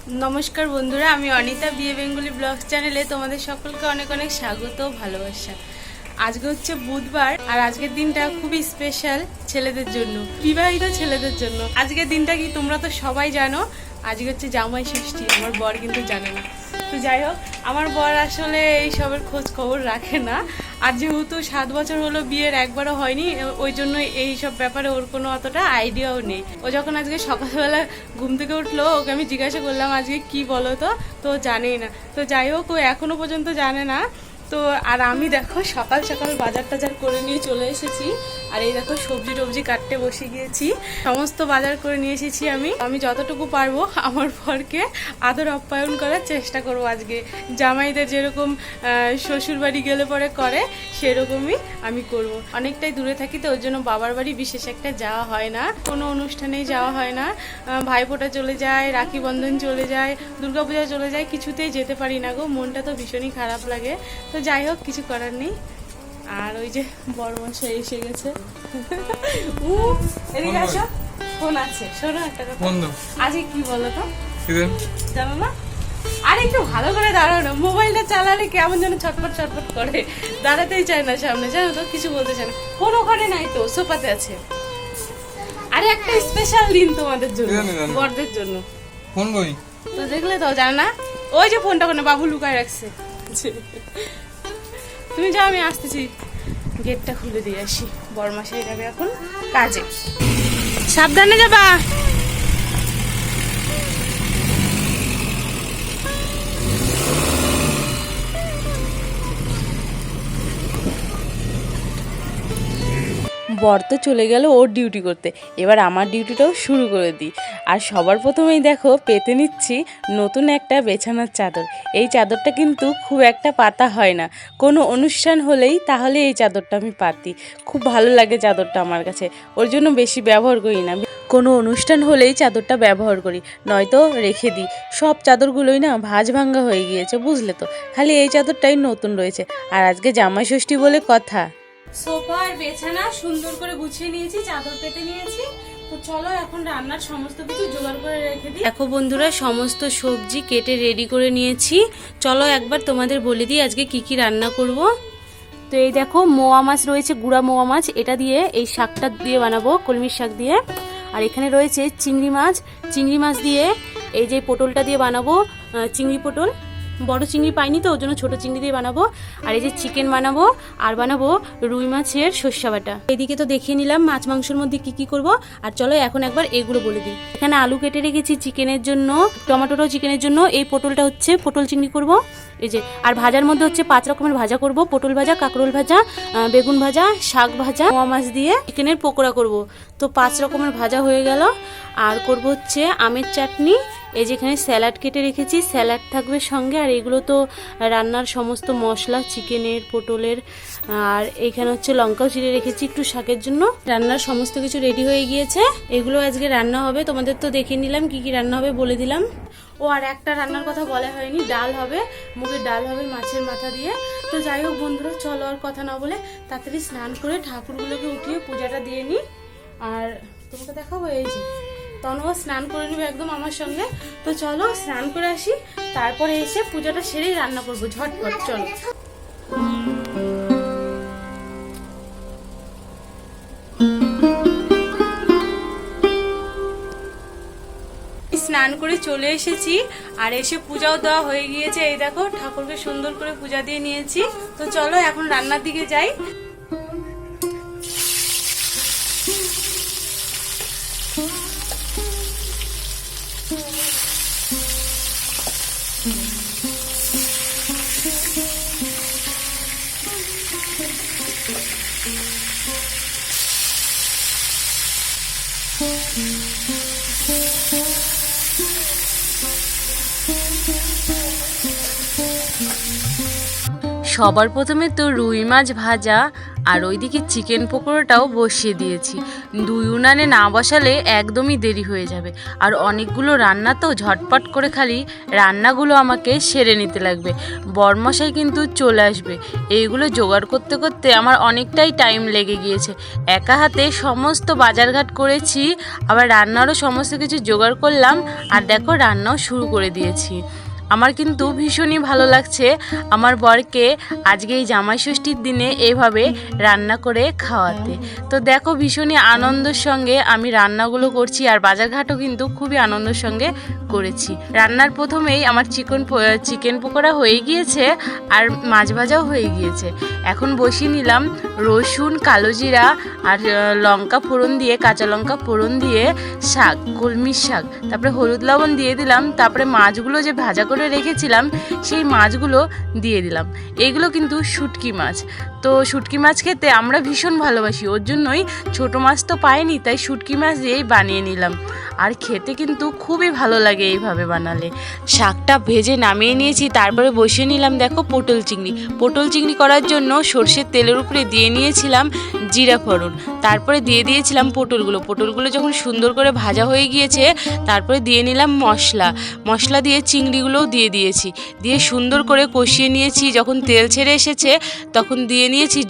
नमस्कार बंधुरा आमी अनिता बिए बेंगली ब्लग्स चैनेले तुम्हारे सकलके अनेक अनेक स्वागत और भालोबासा। आज के होच्छे बुधवार और आजकेर दिनटा खूबই स्पेशल छेलेदेर जोन्नो, विवाहित छेलेदेर जोन्नो। आजकेर दिनटा कि तोमरा तो सबाई जानो, आजके होच्छे जामाई षष्ठी। आमार बर किन्तु जाने ना। तो যাই হোক আমার বর আসলে এই সবের খোঁজ খবর রাখে না, আর যেহেতু 7 বছর হলো বিয়ের একবারও হয়নি, ওই জন্য এই সব ব্যাপারে ওর কোনো অতটা আইডিয়াও নেই। ও যখন আজকে সকালবেলা ঘুম থেকে উঠলো, ওকে আমি জিজ্ঞাসা করলাম আজকে কি বলো তো জানেই না। তো যাই হোক ও এখনো পর্যন্ত জানে না। তো আর আমি দেখো সকাল সকাল বাজার টাজার করে নিয়ে চলে এসেছি, আর এই দেখো সবজি টবজি কাটতে বসে গিয়েছি। সমস্ত বাজার করে নিয়ে এসেছি। আমি যতটুকু পারবো আমার বরকে আদর আপ্যায়ন করার চেষ্টা করব। আজকে জামাইদের যেরকম শ্বশুর বাড়ি গেলে পরে করে সেরকমই আমি করব। অনেকটাই দূরে থাকি তো ওর জন্য বাবার বাড়ি বিশেষ একটা যাওয়া হয় না, কোনো অনুষ্ঠানেই যাওয়া হয় না। ভাইফোঁটা চলে যায়, রাখি বন্ধন চলে যায়, দুর্গাপূজা চলে যায়, কিছুতেই যেতে পারি না গো। মনটা তো ভীষণই খারাপ লাগে। তো যাই হোক কিছু করার নেই। আর ওই যে বড় মশাই এসে গেছে। এদিকে আসো, ফোন আছে, শোনো একটা কথা। আজকে কি বলো তো জানো না? আর একটু ভালো করে দাঁড়াও না, মোবাইলটা চালালে কেমন যেন ছটপট ছটপট করে, দাঁড়াতেই চায় না সামনে, জানো তো? কিছু বলতে চায় না। ফোন ওখানে নাই তো, সোফাতে আছে। আরে একটা স্পেশাল দিন তোমাদের জন্য, বড়দের জন্য। ফোন কই? তো দেখলে তো জানো না? ওই যে ফোনটা ওখানে বাবু লুকায় রাখছে। তুমি যাও, আমি আসতেছি, গেটটা খুলে দিয়ে আসি। বড়মাসাই যাবে এখন কাজে, সাবধানে যাবা। বর তো চলে গেল ওর ডিউটি করতে, এবার আমার ডিউটিটাও শুরু করে দিই। আর সবার প্রথমেই দেখো পেতে নিচ্ছি নতুন একটা বিছানার চাদর। এই চাদরটা কিন্তু খুব একটা পাতা হয় না, কোনো অনুষ্ঠান হলেই তাহলে এই চাদরটা আমি পাতি। খুব ভালো লাগে চাদরটা আমার কাছে, ওর জন্য বেশি ব্যবহার করি না। কোনো অনুষ্ঠান হলেই চাদরটা ব্যবহার করি, নয়তো রেখে দিই। সব চাদরগুলোই না ভাঁজ ভাঙ্গা হয়ে গিয়েছে, বুঝলে তো? খালি এই চাদরটাই নতুন রয়েছে। আর আজকে জামাই ষষ্ঠী বলে কথা। সোফা আর বিছানা সুন্দর করে গুছিয়ে নিয়েছি, চাদর পেতে নিয়েছি। তো চলো এখন রান্নার সমস্ত কিছু জোগাড় করে রেখে দিই। দেখো বন্ধুরা, সমস্ত সবজি কেটে রেডি করে নিয়েছি। চলো একবার তোমাদের বলে দিই আজকে কি কি রান্না করব। তো এই দেখো মোয়া মাছ রয়েছে, গুঁড়া মোয়া মাছ, এটা দিয়ে এই শাকটা দিয়ে বানাবো, কলমির শাক দিয়ে। আর এখানে রয়েছে চিংড়ি মাছ দিয়ে এই যে পটলটা দিয়ে বানাবো, চিংড়ি পটল। বড় চিংড়ি পাইনি তো ওর জন্য ছোট চিংড়ি দিয়ে বানাবো। আর এই যে চিকেন বানাবো, আর বানাবো রুই মাছের সর্ষে বাটা। এদিকে তো দেখিয়ে নিলাম মাছ মাংসের মধ্যে কি কি করব। আর চলো এখন একবার এগুলো বলে দিই। এখানে আলু কেটে রেখেছি চিকেনের জন্য, টমেটোটাও চিকেনের জন্য। এই পটলটা হচ্ছে পটল চিংড়ি করব। এই যে আর ভাজার মধ্যে হচ্ছে 5 রকমের ভাজা করব, পটল ভাজা, কাঁকরোল ভাজা, বেগুন ভাজা, শাক ভাজা, মোয়া মাছ দিয়ে চিকেনের পকোড়া করব। তো 5 রকমের ভাজা হয়ে গেল। আর করব হচ্ছে আমের চাটনি। এই যেখানে স্যালাড কেটে রেখেছি, স্যালাড থাকবে সঙ্গে। আর এগুলো তো রান্নার সমস্ত মশলা, চিকেনের, পটলের। আর এইখানে হচ্ছে লঙ্কাও চিড়ে রেখেছি একটু শাকের জন্য। রান্নার সমস্ত কিছু রেডি হয়ে গিয়েছে, এগুলো আজকে রান্না হবে। তোমাদের তো দেখিয়ে নিলাম কি কি রান্না হবে, বলে দিলাম। ও আর একটা রান্নার কথা বলা হয়নি, ডাল হবে, মুগের ডাল হবে মাছের মাথা দিয়ে। তো যাই হোক বন্ধুরা, চলো আর কথা না বলে তাড়াতাড়ি স্নান করে ঠাকুরগুলোকে উঠিয়ে পূজাটা দিয়ে নিই। আর তোমাকে দেখাবো এই যে তনুও স্নান করে নেবে একদম আমার সঙ্গে। তো চলো স্নান করে আসি, তারপরে এসে পূজাটা সেরেই রান্না করবো ঝটপট। চলো স্নান করে চলে এসেছি, আর এসে পূজাও দেওয়া হয়ে গিয়েছে। এই দেখো ঠাকুরকে সুন্দর করে পূজা দিয়ে নিয়েছি। তো চলো এখন রান্নার দিকে যাই। সবার প্রথমে তো রুই মাছ ভাজা আর ওইদিকে চিকেন পকোড়াটাও বসিয়ে দিয়েছি। 2 উনানে না বসালে একদমই দেরি হয়ে যাবে, আর অনেকগুলো রান্না তো ঝটপট করে খালি রান্নাগুলো আমাকে সেরে নিতে লাগবে। বরমশাই কিন্তু চলে আসবে, এইগুলো জোগাড় করতে করতে আমার অনেকটাই টাইম লেগে গিয়েছে। একা হাতে সমস্ত বাজারঘাট করেছি, আবার রান্নারও সমস্ত কিছু জোগাড় করলাম, আর দেখো রান্নাও শুরু করে দিয়েছি। আমার কিন্তু ভীষণই ভালো লাগছে আমার বরকে আজকে এই জামাই ষষ্ঠীর দিনে এইভাবে রান্না করে খাওয়াতে। তো দেখো ভীষণই আনন্দের সঙ্গে আমি রান্নাগুলো করছি, আর বাজারঘাটও কিন্তু খুবই আনন্দের সঙ্গে করেছি। রান্নার প্রথমেই আমার চিকেন পকোড়া হয়ে গিয়েছে, আর মাছ ভাজাও হয়ে গিয়েছে। এখন বসিয়ে নিলাম রসুন, কালো জিরা আর লঙ্কা ফোড়ন দিয়ে, কাঁচা লঙ্কা ফোড়ন দিয়ে শাক, কলমির শাক, তারপরে হলুদ লবণ দিয়ে দিলাম। তারপরে মাছগুলো যে ভাজা করে রেখেছিলাম সেই মাছগুলো দিয়ে দিলাম। এইগুলো কিন্তু শুটকি মাছ, তো শুটকি মাছ খেতে আমরা ভীষণ ভালোবাসি, ওর জন্যই ছোটো মাছ তো পাইনি, তাই শুটকি মাছ দিয়েই বানিয়ে নিলাম। আর খেতে কিন্তু খুবই ভালো লাগে এইভাবে বানালে। শাকটা ভেজে নামিয়ে নিয়েছি, তারপরে বসিয়ে নিলাম দেখো পটল চিংড়ি। পটল চিংড়ি করার জন্য সর্ষের তেলের উপরে দিয়ে নিয়েছিলাম জিরা ফোড়ন, তারপরে দিয়ে দিয়েছিলাম পটলগুলো যখন সুন্দর করে ভাজা হয়ে গিয়েছে তারপরে দিয়ে নিলাম মশলা দিয়ে চিংড়িগুলোও দিয়ে দিয়েছি, দিয়ে সুন্দর করে কষিয়ে নিয়েছি। যখন তেল ছেড়ে এসেছে তখন দিয়ে নিয়েছি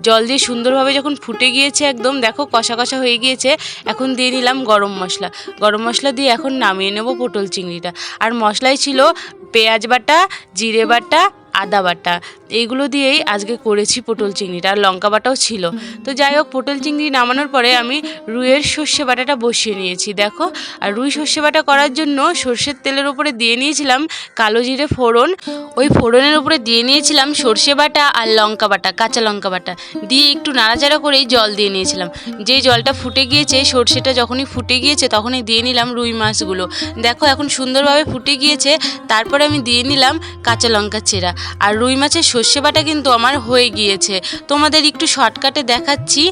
জল দিয়ে সুন্দরভাবে যখন ফুটে গিয়েছে একদম দেখো কষা কষা হয়ে গিয়েছে, এখন দিয়ে নিলাম গরম মশলা দিয়ে এখন নামিয়ে নেব পটল চিংড়িটা। আর মশলাই ছিল পেঁয়াজ বাটা, জিরে বাটা, আদা বাটা, এইগুলো দিয়েই আজকে করেছি পটল চিংড়িটা, আর লঙ্কা বাটাও ছিল। তো যাই হোক, পটল চিংড়ি নামানোর পরে আমি রুইয়ের সর্ষে বাটাটা বসিয়ে নিয়েছি দেখো। আর রুই সর্ষে বাটা করার জন্য সর্ষের তেলের উপরে দিয়ে নিয়েছিলাম কালো জিরে ফোড়ন, ওই ফোড়নের উপরে দিয়ে নিয়েছিলাম সর্ষে বাটা আর লঙ্কা বাটা, কাঁচা লঙ্কা বাটা দিয়ে একটু নাড়াচাড়া করেই জল দিয়ে নিয়েছিলাম। যেই জলটা ফুটে গিয়েছে, সর্ষেটা যখনই ফুটে গিয়েছে তখনই দিয়ে নিলাম রুই মাছগুলো। দেখো এখন সুন্দরভাবে ফুটে গিয়েছে, তারপরে আমি দিয়ে নিলাম কাঁচা লঙ্কা চেরা। আর রুই মাছের সর্ষে বাটা কিন্তু আমার হয়ে গিয়েছে, তোমাদের একটু শর্টকাটে দেখাচ্ছি,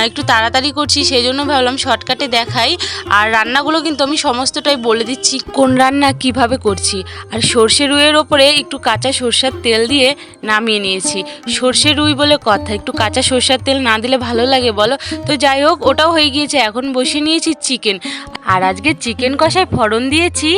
একটু তাড়াতাড়ি করছি সেই জন্য ভাবলাম শর্টকাটে দেখাই। আর রান্নাগুলো কিন্তু আমি সমস্তটাই বলে দিচ্ছি কোন রান্না কিভাবে করছি। আর সর্ষে রুইয়ের ওপরে একটু কাঁচা সর্ষের তেল দিয়ে নামিয়ে নিয়েছি। সর্ষে রুই বলে কথা, একটু কাঁচা সর্ষের তেল না দিলে ভালো লাগে বলো? তো যাই হোক, ওটাও হয়ে গিয়েছে। এখন বসিয়ে নিয়েছি চিকেন, আর আজকে চিকেন কষায় ফোড়ন দিয়েছি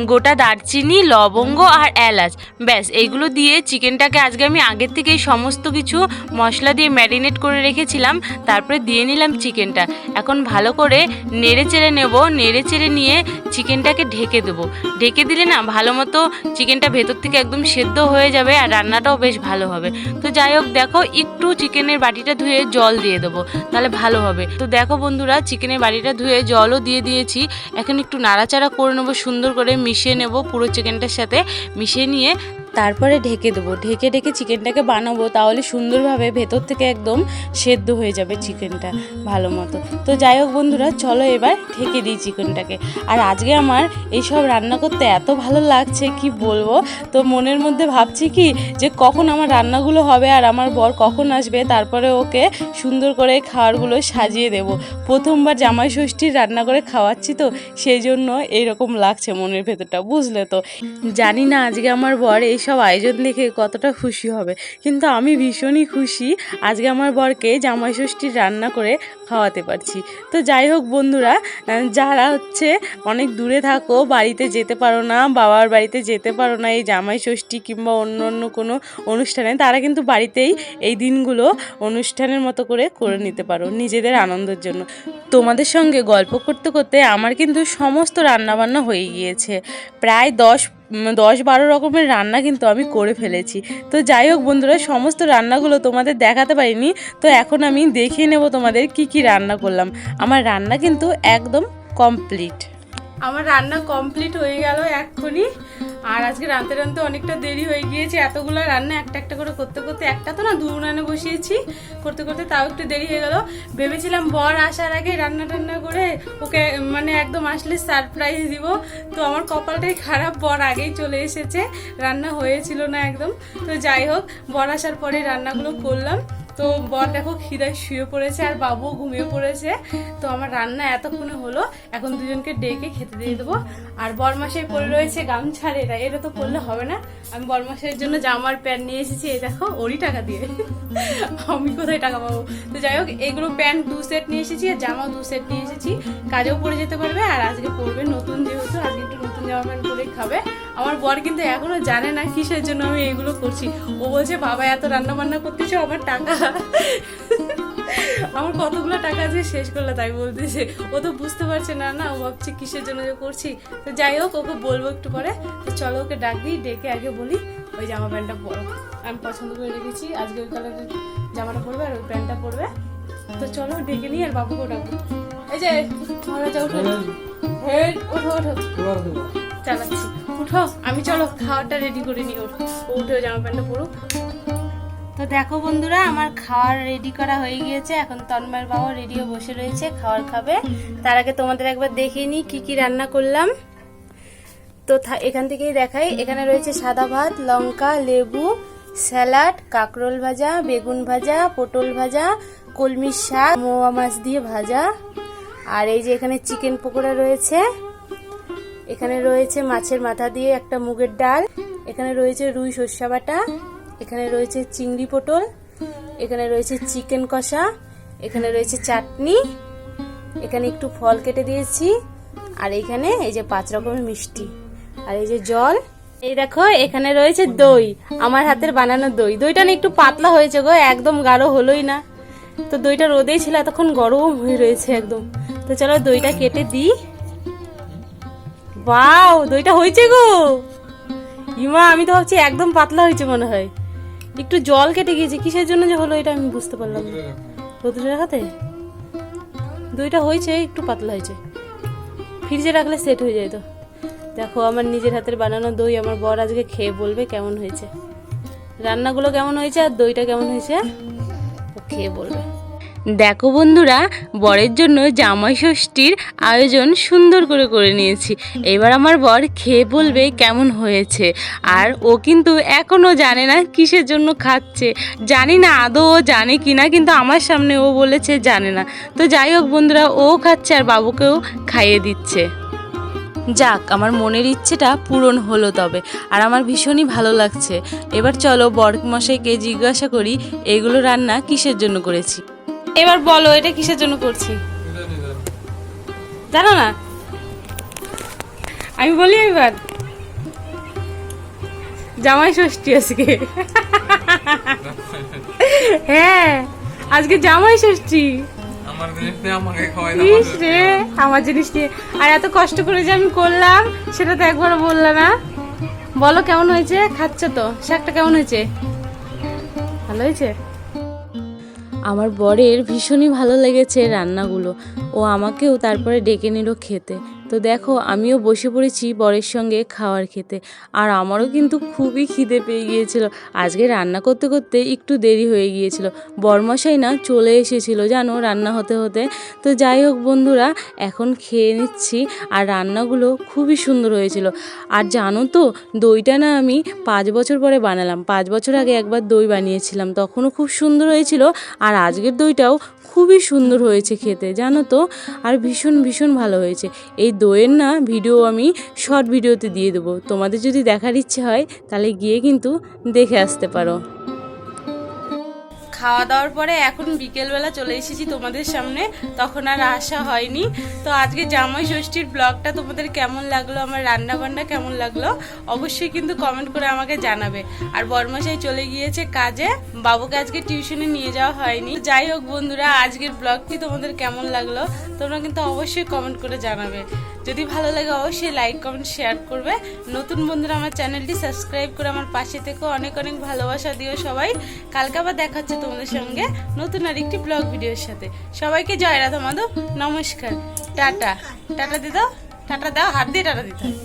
গোটা দারচিনি, লবঙ্গ আর এলাচ, ব্যাস এইগুলো দিয়ে চিকেনটাকে আজকে আমি আগের থেকেই সমস্ত কিছু মশলা দিয়ে ম্যারিনেট করে রেখেছিলাম। তারপরে দিয়ে নিলাম চিকেনটা, এখন ভালো করে নেড়ে চেড়ে নেব। নেড়ে চেড়ে নিয়ে চিকেনটাকে ঢেকে দেবো। ঢেকে দিলে না ভালো মতো চিকেনটা ভেতর থেকে একদম সেদ্ধ হয়ে যাবে, আর রান্নাটাও বেশ ভালো হবে। তো যাই হোক দেখো, একটু চিকেনের বাটিটা ধুয়ে জল দিয়ে দেবো, তাহলে ভালো হবে। তো দেখো বন্ধুরা, চিকেনের বাটিটা ধুয়ে জলও দিয়ে দিয়েছি। এখন একটু নাড়াচাড়া করে নেবো, সুন্দর করে মিশিয়ে নেব, পুরো চিকেনটার সাথে মিশিয়ে নিয়ে তারপরে ঢেকে দেবো। ঢেকে চিকেনটাকে বানাবো, তাহলে সুন্দরভাবে ভেতর থেকে একদম সেদ্ধ হয়ে যাবে চিকেনটা ভালো মতো। তো যাই হোক বন্ধুরা, চলো এবার ঢেকে দিই চিকেনটাকে। আর আজকে আমার এইসব রান্না করতে এত ভালো লাগছে কি বলবো। তো মনের মধ্যে ভাবছি কি যে কখন আমার রান্নাগুলো হবে আর আমার বর কখন আসবে, তারপরে ওকে সুন্দর করে খাবারগুলো সাজিয়ে দেব। প্রথমবার জামাই ষষ্ঠীর রান্না করে খাওয়াচ্ছি, তো সেই জন্য এইরকম লাগছে মনের ভেতরটা, বুঝলে তো। জানি না আজকে আমার বর এইসব আয়োজন দেখে কতটা খুশি হবে, কিন্তু আমি ভীষণই খুশি আজকে আমার বরকে জামাই ষষ্ঠীর রান্না করে খাওয়াতে পারছি। তো যাই হোক বন্ধুরা, যারা অনেক দূরে থাকো, বাড়িতে যেতে পারো না, বাবার বাড়িতে যেতে পারো না এই জামাই ষষ্ঠী কিংবা অন্য কোনো অনুষ্ঠানে, তারা কিন্তু বাড়িতেই এই দিনগুলো অনুষ্ঠানের মতো করে নিতে পারো নিজেদের আনন্দের জন্য। তোমাদের সঙ্গে গল্প করতে করতে আমার কিন্তু সমস্ত রান্নাবান্না হয়ে গিয়েছে, প্রায় 10-12 রকমের রান্না কিন্তু আমি করে ফেলেছি। তো যাই হোক বন্ধুরা, সমস্ত রান্নাগুলো তোমাদের দেখাতে পারিনি, তো এখন আমি দেখিয়ে নেব তোমাদের কি রান্না করলাম। আমার রান্না কিন্তু একদম কমপ্লিট। আমার রান্না কমপ্লিট হয়ে গেল এক্ষুনি। আর আজকে রাঁধতে অনেকটা দেরি হয়ে গিয়েছে, এতগুলো রান্না একটা করে করতে করতে, একটা তো না 2 উনানে বসিয়েছি, করতে করতে তাও একটু দেরি হয়ে গেল। ভেবেছিলাম বর আসার আগে রান্না করে ওকে মানে একদম আসলে সারপ্রাইজ দিব, তো আমার কপালটাই খারাপ, বর আগেই চলে এসেছে, রান্না হয়েছিল না একদম। তো যাই হোক, বর আসার পরে রান্নাগুলো করলাম। তো বর দেখো খিদায় শুয়ে পড়েছে আর বাবুও ঘুমিয়ে পড়েছে। তো আমার রান্না এতক্ষণে হলো, এখন দুজনকে ডেকে খেতে দিয়ে দেবো। আর বরমাসাই পরে রয়েছে গামছা, এটা তো পরলে হবে না। আমি বরমাসাইয়ের জন্য জামার প্যান্ট নিয়ে এসেছি, এই দেখো ওরই টাকা দিয়ে। আমি কোথায় টাকা পাবো? তো যাই হোক, এগুলো প্যান্ট 2 সেট নিয়ে এসেছি আর জামাও 2 সেট নিয়ে এসেছি। কাজেও পরে যেতে পারবে আর আজকে পরবে নতুন, যেহেতু আজকে একটু নতুন জামা প্যান্ট পরেই খাবে। আমার বর কিন্তু এখনো জানে না কিসের জন্য আমি এগুলো করছি। ও বলছে বাবা এত রান্না বান্না করতেছে, আমার টাকা, আমার কতগুলো টাকা আছে শেষ করলে তাই বলতেছে। ও তো বুঝতে পারছে না, ও ভাবছে কিসের জন্য যে করছি। তো যাই হোক, ওকে বলবো একটু পরে। তো চলো ওকে ডাক দিই, ডেকে আগে বলি ওই জামা প্যান্টটা পরো। আমি পছন্দ করে রেখেছি, আজকে ওই কালারের জামাটা পরবে আর ওই প্যান্টটা পরবে। তো চলো ডেকে নিই আর বাবুকে ডাকবো। এই যে মহারাজা উঠো, ওঠো ওঠো, চালাচ্ছি, উঠো। আমি চলো খাওয়াটা রেডি করে নিই, উঠে জামা প্যান্টটা পরুক। তো দেখো বন্ধুরা, আমার খাওয়ার রেডি করা হয়ে গিয়েছে। এখন তন্ময়ের বাবা রেডিও বসে রয়েছে, খাওয়ার খাবে। তার আগে তোমাদের একবার দেখিয়ে নিই কি কি রান্না করলাম। তো এখান থেকেই দেখাই। এখানে রয়েছে সাদা ভাত, লঙ্কা, লেবু, স্যালাড, কাঁকরোল ভাজা, বেগুন ভাজা, পটল ভাজা, কলমির শাক, মোয়া মাছ দিয়ে ভাজা। আর এই যে এখানে চিকেন পকোড়া রয়েছে। এখানে রয়েছে মাছের মাথা দিয়ে একটা মুগের ডাল। এখানে রয়েছে রুই সর্ষে বাটা। এখানে রয়েছে চিংড়ি পটল। এখানে রয়েছে চিকেন কষা। এখানে রয়েছে চাটনি। এখানে একটু ফল কেটে দিয়েছি। আর এখানে এই যে 5 রকমের মিষ্টি। আর এই যে জল। এই দেখো এখানে রয়েছে দই, আমার হাতের বানানো দই। দইটা না একটু পাতলা হয়েছে গো, একদম গাঢ় হলোই না। তো দইটা রোদেই ছিল, এতক্ষণ গরম হয়ে রয়েছে একদম। তো চলো দইটা কেটে দিই। বাও, দইটা হয়েছে গো। ইমা, আমি তো ভাবছি একদম পাতলা হয়েছে মনে হয়। একটু জল কেটে গিয়েছে, কিসের জন্য যে হলো এটা আমি বুঝতে পারলাম না। রোদে রাখাতে দইটা হয়েছে, একটু পাতলা হয়েছে। ফ্রিজে রাখলে সেট হয়ে যায়। তো দেখো আমার নিজের হাতের বানানো দই, আমার বর আজকে খেয়ে বলবে কেমন হয়েছে, রান্নাগুলো কেমন হয়েছে আর দইটা কেমন হয়েছে, ও খেয়ে বলবে। দেখো বন্ধুরা, বরের জন্য জামাই ষষ্ঠীর আয়োজন সুন্দর করে করে নিয়েছি। এবার আমার বর খেয়ে বলবে কেমন হয়েছে। আর ও কিন্তু এখনও জানে না কিসের জন্য খাচ্ছে, জানি না আদৌ ও জানে কি না, কিন্তু আমার সামনে ও বলেছে জানে না। তো যাই হোক বন্ধুরা, ও খাচ্ছে আর বাবুকেও খাইয়ে দিচ্ছে। যাক, আমার মনের ইচ্ছেটা পূরণ হলো তবে, আর আমার ভীষণই ভালো লাগছে। এবার চলো বরমশাইকে জিজ্ঞাসা করি এগুলো রান্না কিসের জন্য করেছি। এবার বলো এটা কিসের জন্য করছি, জানো না? আমি বলি এবার, জামাই ষষ্ঠী আজকে। হ্যাঁ, আজকে জামাই ষষ্ঠী। আমার জিনিস নিয়ে আর এত কষ্ট করে যে আমি করলাম সেটা তো একবারও বললা না। বলো কেমন হয়েছে? খাচ্ছ তো, শাকটা কেমন হয়েছে? ভালো হয়েছে। আমার বরের ভীষণই ভালো লেগেছে রান্নাগুলো, ও আমাকেও তারপরে ডেকে নিল খেতে। তো দেখো আমিও বসে পড়েছি বরের সঙ্গে খাওয়ার খেতে, আর আমারও কিন্তু খুবই খিদে পেয়ে গিয়েছিল। আজকে রান্না করতে করতে একটু দেরি হয়ে গিয়েছিল, বরমশাই না চলে এসেছিল জানো রান্না হতে হতে। তো যাই হোক বন্ধুরা, এখন খেয়ে নিচ্ছি, আর রান্নাগুলো খুবই সুন্দর হয়েছিল। আর জানো তো, দইটা না আমি 5 বছর পরে বানালাম। 5 বছর আগে একবার দই বানিয়েছিলাম, তখনও খুব সুন্দর হয়েছিল। আর আজকের দইটাও খুবই সুন্দর হয়েছে খেতে, জানো তো। আর ভীষণ ভীষণ ভালো হয়েছে। এই দইয়ের না ভিডিও আমি শর্ট ভিডিওতে দিয়ে দেবো, তোমাদের যদি দেখার ইচ্ছে হয় তাহলে গিয়ে কিন্তু দেখে আসতে পারো। খাওয়া দাওয়ার পরে এখন বিকেলবেলা চলে এসেছি তোমাদের সামনে, তখন আর আসা হয়নি। তো আজকে জামাই ষষ্ঠীর ব্লগটা তোমাদের কেমন লাগলো, আমার রান্না বান্না কেমন লাগলো অবশ্যই কিন্তু কমেন্ট করে আমাকে জানাবে। আর বরমশাই চলে গিয়েছে কাজে, বাবুকে আজকে টিউশনে নিয়ে যাওয়া হয়নি। যাই হোক বন্ধুরা, আজকের ব্লগটি তোমাদের কেমন লাগলো তোমরা কিন্তু অবশ্যই কমেন্ট করে জানাবে। যদি ভালো লাগে অবশ্যই লাইক কমেন্ট শেয়ার করবে। নতুন বন্ধুরা আমার চ্যানেলটি সাবস্ক্রাইব করে আমার পাশে থেকে অনেক অনেক ভালোবাসা দিও সবাই। কালকে আবার দেখা হচ্ছে তোমাদের সঙ্গে নতুন আর একটি ব্লগ ভিডিওর সাথে। সবাইকে জয় রাধা মাধব, নমস্কার, টাটা। টাটা দিয়ে দাও, টাটা দাও, হাত দিয়ে টাটা দিতে হয়।